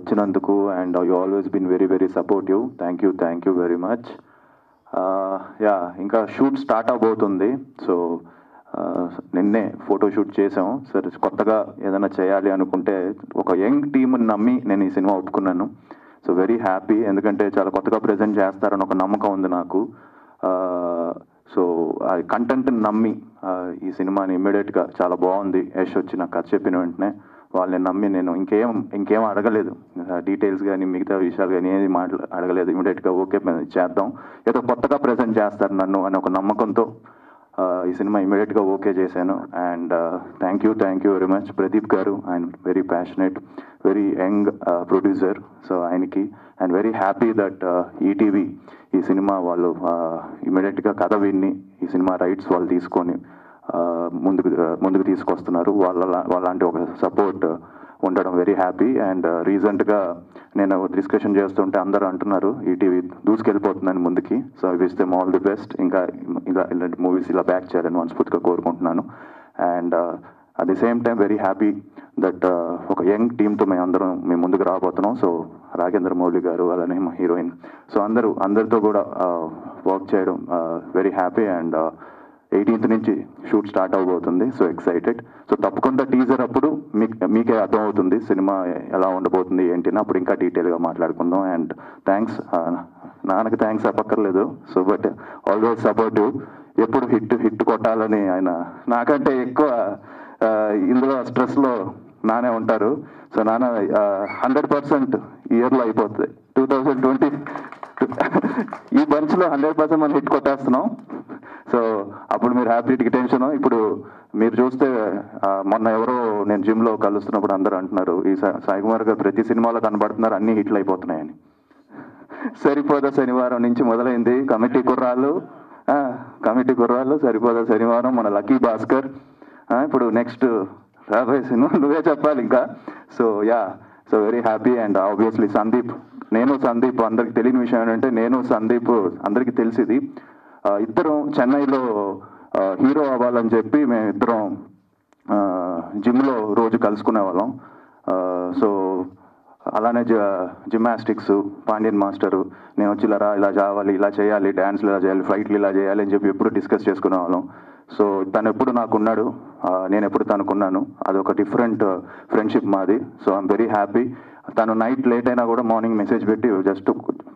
వచ్చినందుకు, and you always been very very supportive. Thank you very much. Yeah, ఇంకా shoot start అవబోతుంది. So నిన్నే photoshoot చేసాం. సరే, కొత్తగా ఏదైనా చేయాలి అనుకుంటే ఒక యంగ్ టీమ్ని నమ్మి నేను ఈ సినిమా ఒప్పుకున్నాను. సో వెరీ హ్యాపీ, ఎందుకంటే చాలా కొత్తగా ప్రజెంట్ చేస్తారని ఒక నమ్మకం ఉంది నాకు. సో ఆ కంటెంట్ని నమ్మి ఈ సినిమాని ఇమ్మీడియట్గా చాలా బాగుంది యష్ వచ్చి నాకు కథ చెప్పిన వెంటనే వాళ్ళని నమ్మి నేను ఇంకేం అడగలేదు, డీటెయిల్స్ కానీ మిగతా విషయాలు కానీ ఏది అడగలేదు. ఇమ్మీడియట్గా ఓకే చేద్దాం, ఏదో కొత్తగా ప్రజెంట్ చేస్తారు నన్ను అని ఒక నమ్మకంతో ఈ సినిమా ఇమ్మీడియట్గా ఓకే చేశాను. And thank you very much Pradeep గారు. ఆయన very passionate, very young producer. So ఆయనకి and very happy that ETV ఈ సినిమా వాళ్ళు ఇమ్మీడియట్గా కథ విన్ని ఈ సినిమా రైట్స్ వాళ్ళు తీసుకొని ముందుకు తీసుకొస్తున్నారు. వాళ్ళంటి ఒక సపోర్ట్ ఉండడం వెరీ హ్యాపీ. అండ్ రీసెంట్గా నేను డిస్కషన్ చేస్తుంటే అందరూ అంటున్నారు ఈటీవీ దూసుకెళ్ళిపోతుందని ముందుకి. So I wish them all the best. ఇంకా ఇలాంటి మూవీస్ ఇలా బ్యాక్ చేయాలని మనస్ఫూర్తిగా కోరుకుంటున్నాను. And at the same time very happy that ఒక యంగ్ టీమ్తో మేము ముందుకు రాబోతున్నాం. సో రాఘేంద్ర మౌళి గారు, అలానే మా హీరోయిన్, సో అందరితో కూడా వర్క్ చేయడం వెరీ హ్యాపీ. అండ్ 18th నుంచి షూట్ స్టార్ట్ అవబోతుంది. So excited. సో తప్పకుండా టీజర్ అప్పుడు మీకే అర్థమవుతుంది సినిమా ఎలా ఉండబోతుంది ఏంటి, అప్పుడు ఇంకా డీటెయిల్గా మాట్లాడుకుందాం. అండ్ థ్యాంక్స్, నాన్నకి థ్యాంక్స్ చెప్పక్కర్లేదు. సో బట్ ఆల్వేస్ సపోర్టివ్, ఎప్పుడు హిట్ కొట్టాలని ఆయన నాకంటే ఎక్కువ ఇందులో స్ట్రెస్లో నానే ఉంటారు. సో నాన్న 100% ఇయర్లో అయిపోతుంది. 2020 ఈ బంచ్లో 100% మనం హిట్ కొట్టేస్తున్నాం. సో అప్పుడు మీరు హ్యాపీకి టెన్షన్. ఇప్పుడు మీరు చూస్తే మొన్న ఎవరో నేను జిమ్లో కలుస్తున్నప్పుడు అందరూ అంటున్నారు ఈ సాయి కుమార్ గారు ప్రతి సినిమాలో కనబడుతున్నారు, అన్నీ హిట్లు అయిపోతున్నాయని. సరిపోదా శనివారం నుంచి మొదలైంది కమిటీ కుర్రాళ్ళు, సరిపోదా శనివారం, మన లక్కీ భాస్కర్, ఇప్పుడు నెక్స్ట్ రాబోయే సినిమా నువ్వే చెప్పాలి ఇంకా. So yeah, so very happy. And obviously Sandeep అందరికి తెలియని విషయం ఏంటంటే నేను సందీప్ అందరికీ తెలిసింది, ఇద్దరం చెన్నైలో హీరో అవ్వాలని చెప్పి మేము ఇద్దరం జిమ్లో రోజు కలుసుకునే వాళ్ళం. సో అలానే జిమ్నాస్టిక్స్ పాండ్యన్ మాస్టరు, నేను వచ్చి ఇలా చావాలి, ఇలా చేయాలి, డ్యాన్స్లు ఇలా చేయాలి, ఫైట్లు ఇలా చేయాలి అని చెప్పి ఎప్పుడు డిస్కస్ చేసుకునే వాళ్ళం. సో తను ఎప్పుడు నాకున్నాడు, నేను ఎప్పుడు తనుకున్నాను. అదొక డిఫరెంట్ ఫ్రెండ్షిప్ మాది. So I'm very happy. తను నైట్ లేట్ అయినా కూడా మార్నింగ్ మెసేజ్ పెట్టి జస్ట్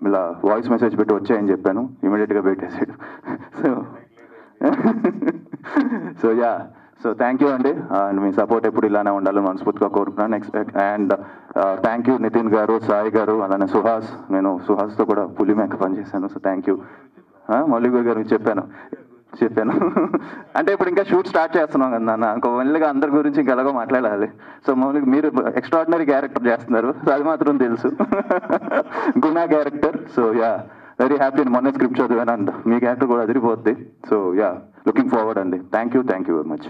ఇలా వాయిస్ మెసేజ్ పెట్టి వచ్చాయని చెప్పాను, ఇమీడియట్గా పెట్టేసాడు. So yeah, so thank you అండి. అండ్ మీ సపోర్ట్ ఎప్పుడు ఇలానే ఉండాలని మనస్ఫూర్తిగా కోరుకున్నాను. అండ్ థ్యాంక్ యూ నితిన్ గారు, సాయి గారు, అలానే సుహాస్. నేను సుహాస్తో కూడా పులి మేక పనిచేశాను. So thank you. మౌలిక్ గారు చెప్పాను అంటే ఇప్పుడు ఇంకా షూట్ స్టార్ట్ చేస్తున్నాం కదా నాన్న, ఇంకో మెల్లిగా అందరి గురించి ఇంకా ఎలాగో మాట్లాడాలి. సో మౌలిక్ మీరు ఎక్స్ట్రాడినరీ క్యారెక్టర్ చేస్తున్నారు, అది మాత్రం తెలుసు. గుణ character. So yeah, very happy. మొన్న స్క్రిప్ట్ చదివాను, అండ్ మీ క్యారెక్టర్ కూడా అదిరిపోద్ది. సో యా, లుకింగ్ ఫార్వర్డ్ అండి. Thank you very much.